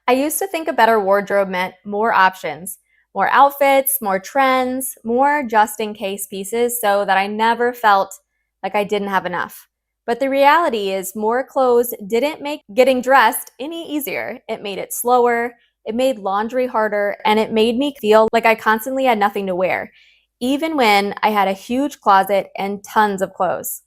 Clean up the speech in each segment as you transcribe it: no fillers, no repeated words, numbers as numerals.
I used to think a better wardrobe meant more options, more outfits, more trends, more just in case pieces so that I never felt like I didn't have enough. But the reality is, more clothes didn't make getting dressed any easier. It made it slower, it made laundry harder, and it made me feel like I constantly had nothing to wear, even when I had a huge closet and tons of clothes.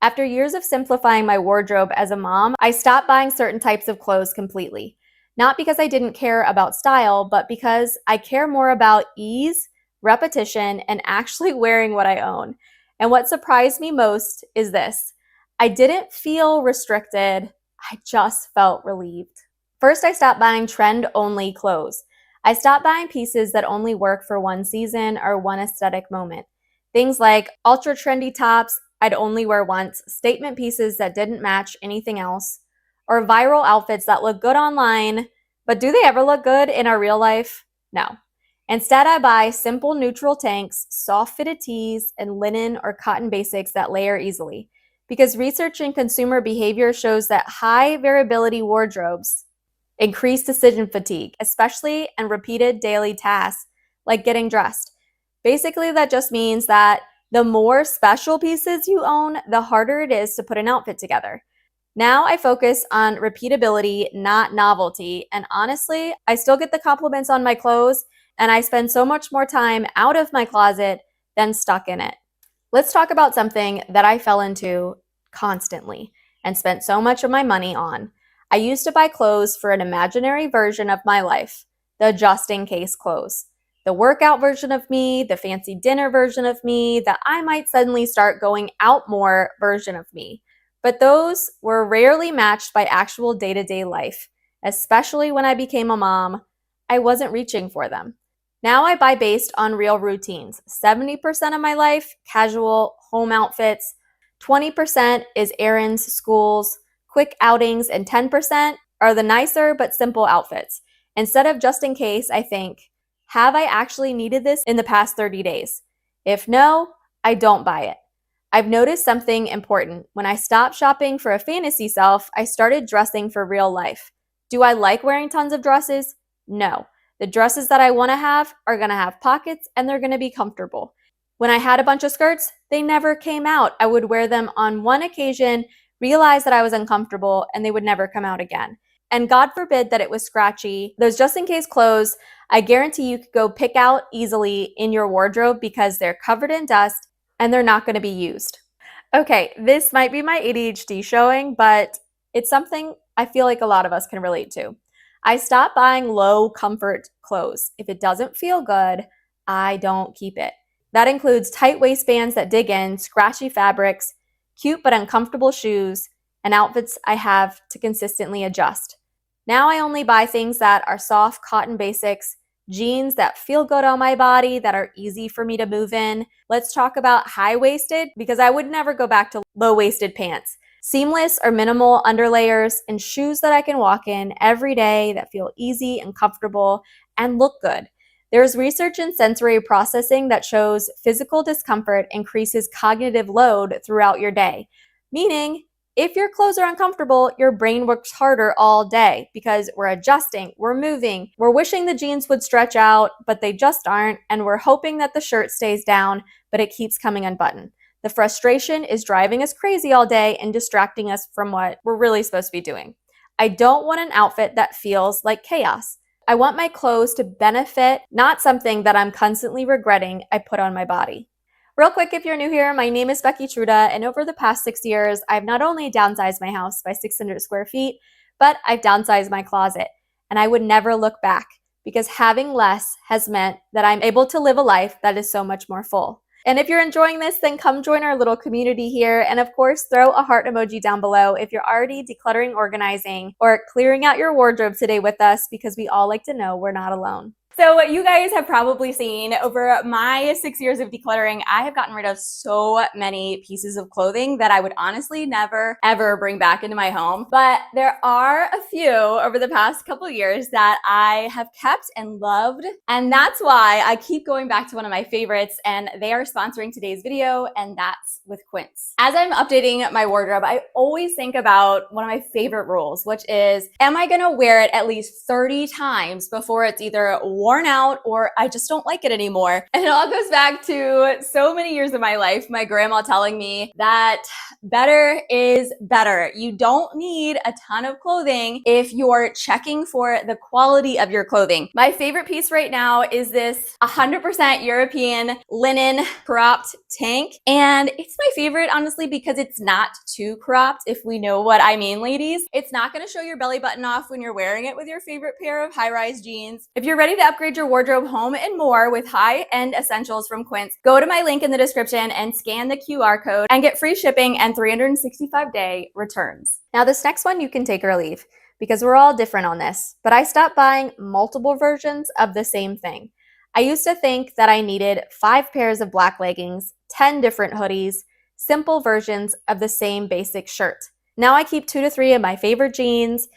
After years of simplifying my wardrobe as a mom, I stopped buying certain types of clothes completely. Not because I didn't care about style, but because I care more about ease, repetition, and actually wearing what I own. And what surprised me most is this: I didn't feel restricted, I just felt relieved. First, I stopped buying trend-only clothes. I stopped buying pieces that only work for one season or one aesthetic moment. Things like ultra trendy tops I'd only wear once, statement pieces that didn't match anything else, or viral outfits that look good online, but do they ever look good in our real life? No. Instead, I buy simple neutral tanks, soft fitted tees, and linen or cotton basics that layer easily. Because research in consumer behavior shows that high variability wardrobes increase decision fatigue, especially in repeated daily tasks like getting dressed. Basically, that just means that the more special pieces you own, the harder it is to put an outfit together. Now I focus on repeatability, not novelty. And honestly, I still get the compliments on my clothes, and I spend so much more time out of my closet than stuck in it. Let's talk about something that I fell into constantly and spent so much of my money on. I used to buy clothes for an imaginary version of my life, the just in case clothes. The workout version of me, the fancy dinner version of me, the I might suddenly start going out more version of me. But those were rarely matched by actual day-to-day life. Especially when I became a mom, I wasn't reaching for them. Now I buy based on real routines. 70% of my life, casual home outfits. 20% is errands, schools, quick outings, and 10% are the nicer but simple outfits. Instead of just in case, I think, have I actually needed this in the past 30 days? If no, I don't buy it. I've noticed something important. When I stopped shopping for a fantasy self, I started dressing for real life. Do I like wearing tons of dresses? No. The dresses that I want to have are going to have pockets and they're going to be comfortable. When I had a bunch of skirts, they never came out. I would wear them on one occasion, realize that I was uncomfortable, and they would never come out again. And God forbid that it was scratchy. Those just in case clothes, I guarantee you could go pick out easily in your wardrobe because they're covered in dust and they're not going to be used. Okay, this might be my ADHD showing, but it's something I feel like a lot of us can relate to. I stopped buying low comfort clothes. If it doesn't feel good, I don't keep it. That includes tight waistbands that dig in, scratchy fabrics, cute but uncomfortable shoes, and outfits I have to consistently adjust. Now I only buy things that are soft cotton basics, jeans that feel good on my body, that are easy for me to move in. Let's talk about high-waisted, because I would never go back to low-waisted pants. Seamless or minimal underlayers, and shoes that I can walk in every day that feel easy and comfortable and look good. There's research in sensory processing that shows physical discomfort increases cognitive load throughout your day, meaning if your clothes are uncomfortable, your brain works harder all day because we're adjusting, we're moving, we're wishing the jeans would stretch out, but they just aren't, and we're hoping that the shirt stays down, but it keeps coming unbuttoned. The frustration is driving us crazy all day and distracting us from what we're really supposed to be doing. I don't want an outfit that feels like chaos. I want my clothes to benefit, not something that I'm constantly regretting I put on my body. Real quick, if you're new here, my name is Becky Truda, and over the past 6 years, I've not only downsized my house by 600 square feet, but I've downsized my closet. And I would never look back because having less has meant that I'm able to live a life that is so much more full. And if you're enjoying this, then come join our little community here. And of course, throw a heart emoji down below if you're already decluttering, organizing, or clearing out your wardrobe today with us, because we all like to know we're not alone. So you guys have probably seen over my 6 years of decluttering, I have gotten rid of so many pieces of clothing that I would honestly never ever bring back into my home. But there are a few over the past couple years that I have kept and loved. And that's why I keep going back to one of my favorites, and they are sponsoring today's video, and that's with Quince. As I'm updating my wardrobe, I always think about one of my favorite rules, which is, am I gonna wear it at least 30 times before it's either worn out or I just don't like it anymore? And it all goes back to so many years of my life, my grandma telling me that better is better. You don't need a ton of clothing if you're checking for the quality of your clothing. My favorite piece right now is this 100% European linen cropped tank. And it's my favorite, honestly, because it's not too cropped, if we know what I mean, ladies. It's not gonna show your belly button off when you're wearing it with your favorite pair of high-rise jeans. If you're ready to upgrade your wardrobe, home, and more with high-end essentials from Quince, go to my link in the description and scan the QR code and get free shipping and 365-day returns. Now, this next one you can take or leave, because we're all different on this, but I stopped buying multiple versions of the same thing. I used to think that I needed 5 pairs of black leggings, 10 different hoodies, simple versions of the same basic shirt. Now I keep 2 to 3 of my favorite jeans,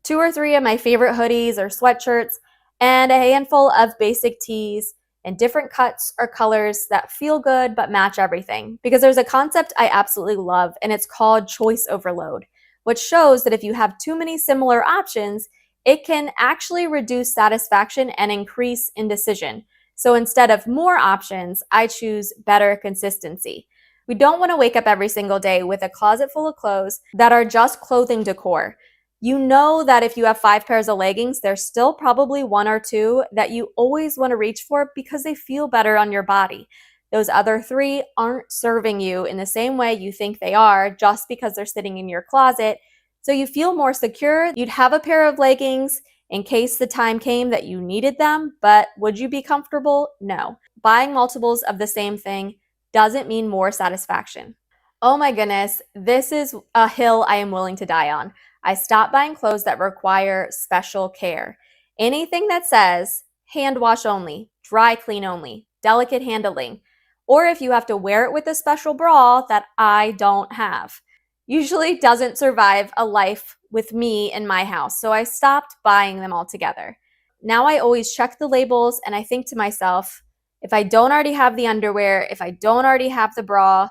2 or 3 of my favorite hoodies or sweatshirts, and a handful of basic tees in different cuts or colors that feel good but match everything. Because there's a concept I absolutely love, and it's called choice overload, which shows that if you have too many similar options, it can actually reduce satisfaction and increase indecision. So instead of more options, I choose better consistency. We don't want to wake up every single day with a closet full of clothes that are just clothing decor. You know that if you have 5 pairs of leggings, there's still probably 1 or 2 that you always want to reach for because they feel better on your body. Those other 3 aren't serving you in the same way you think they are just because they're sitting in your closet. So you feel more secure. You'd have a pair of leggings in case the time came that you needed them, but would you be comfortable? No. Buying multiples of the same thing doesn't mean more satisfaction. Oh my goodness, this is a hill I am willing to die on. I stopped buying clothes that require special care. Anything that says hand wash only, dry clean only, delicate handling, or if you have to wear it with a special bra that I don't have, usually doesn't survive a life with me in my house. So I stopped buying them altogether. Now I always check the labels and I think to myself, if I don't already have the underwear, if I don't already have the bra,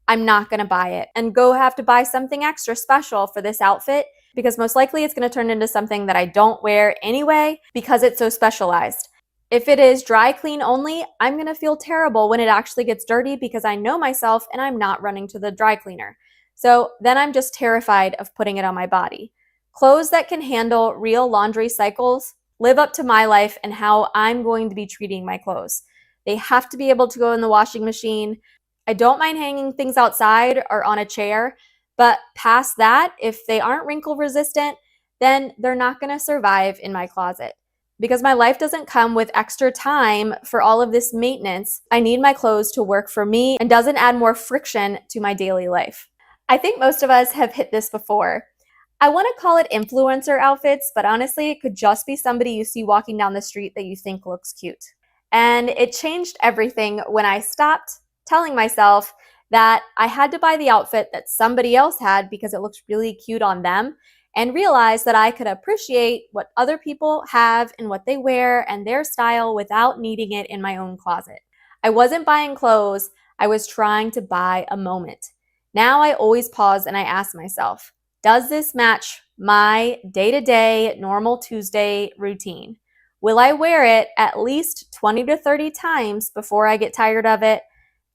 I'm not gonna buy it and go have to buy something extra special for this outfit, because most likely it's gonna turn into something that I don't wear anyway because it's so specialized. If it is dry clean only, I'm gonna feel terrible when it actually gets dirty because I know myself and I'm not running to the dry cleaner. So then I'm just terrified of putting it on my body. Clothes that can handle real laundry cycles live up to my life and how I'm going to be treating my clothes. They have to be able to go in the washing machine. I don't mind hanging things outside or on a chair, but past that, if they aren't wrinkle resistant, then they're not going to survive in my closet. Because my life doesn't come with extra time for all of this maintenance, I need my clothes to work for me and doesn't add more friction to my daily life. I think most of us have hit this before. I want to call it influencer outfits, but honestly, it could just be somebody you see walking down the street that you think looks cute. And it changed everything when I stopped telling myself that I had to buy the outfit that somebody else had because it looked really cute on them, and realized that I could appreciate what other people have and what they wear and their style without needing it in my own closet. I wasn't buying clothes, I was trying to buy a moment. Now I always pause and I ask myself, does this match my day-to-day normal Tuesday routine? Will I wear it at least 20 to 30 times before I get tired of it?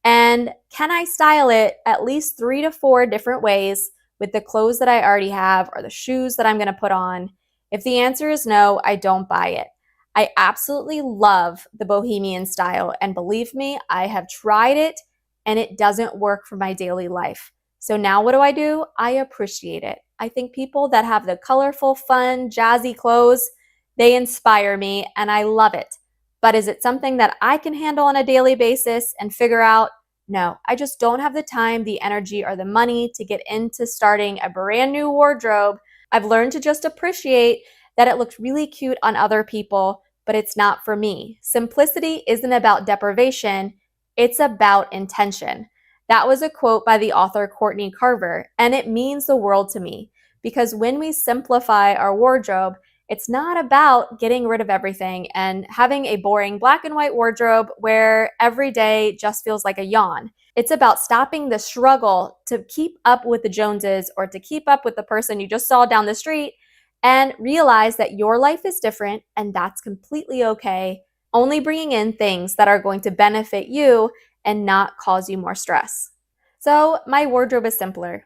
And can I style it at least 3 to 4 different ways with the clothes that I already have or the shoes that I'm going to put on? If the answer is no, I don't buy it. I absolutely love the bohemian style, and believe me, I have tried it and it doesn't work for my daily life. So now what do? I appreciate it. I think people that have the colorful, fun, jazzy clothes, they inspire me and I love it. But is it something that I can handle on a daily basis and figure out? No, I just don't have the time, the energy, or the money to get into starting a brand new wardrobe. I've learned to just appreciate that it looks really cute on other people, but it's not for me. Simplicity isn't about deprivation, it's about intention. That was a quote by the author Courtney Carver, and it means the world to me because when we simplify our wardrobe, it's not about getting rid of everything and having a boring black and white wardrobe where every day just feels like a yawn. It's about stopping the struggle to keep up with the Joneses or to keep up with the person you just saw down the street and realize that your life is different and that's completely okay. Only bringing in things that are going to benefit you and not cause you more stress. So my wardrobe is simpler,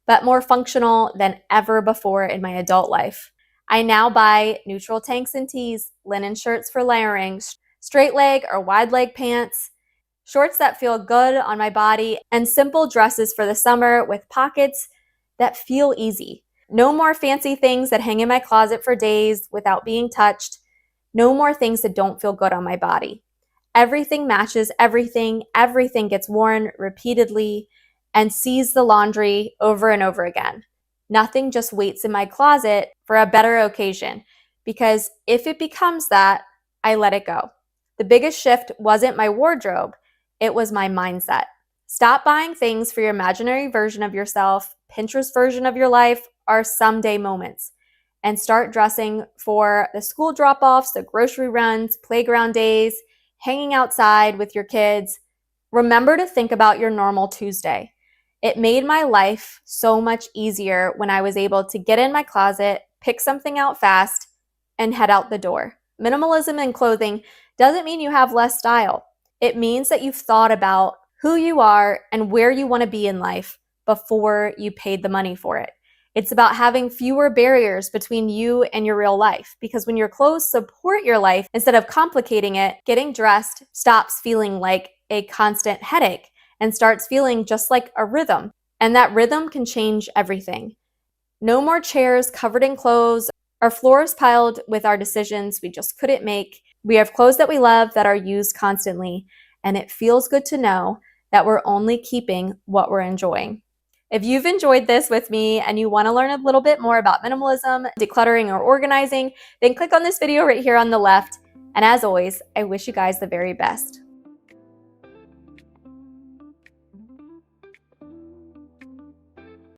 but more functional than ever before in my adult life. I now buy neutral tanks and tees, linen shirts for layering, straight leg or wide leg pants, shorts that feel good on my body, and simple dresses for the summer with pockets that feel easy. No more fancy things that hang in my closet for days without being touched. No more things that don't feel good on my body. Everything matches everything. Everything gets worn repeatedly and sees the laundry over and over again. Nothing just waits in my closet for a better occasion, because if it becomes that, I let it go. The biggest shift wasn't my wardrobe, it was my mindset. Stop buying things for your imaginary version of yourself, Pinterest version of your life, or someday moments, and start dressing for the school drop-offs, the grocery runs, playground days, hanging outside with your kids. Remember to think about your normal Tuesday. It made my life so much easier when I was able to get in my closet, pick something out fast, and head out the door. Minimalism in clothing doesn't mean you have less style. It means that you've thought about who you are and where you want to be in life before you paid the money for it. It's about having fewer barriers between you and your real life, because when your clothes support your life instead of complicating it, getting dressed stops feeling like a constant headache and starts feeling just like a rhythm. And that rhythm can change everything. No more chairs covered in clothes or floors piled with our decisions we just couldn't make. We have clothes that we love that are used constantly, and it feels good to know that we're only keeping what we're enjoying. If you've enjoyed this with me and you want to learn a little bit more about minimalism, decluttering, or organizing, then click on this video right here on the left. And as always, I wish you guys the very best.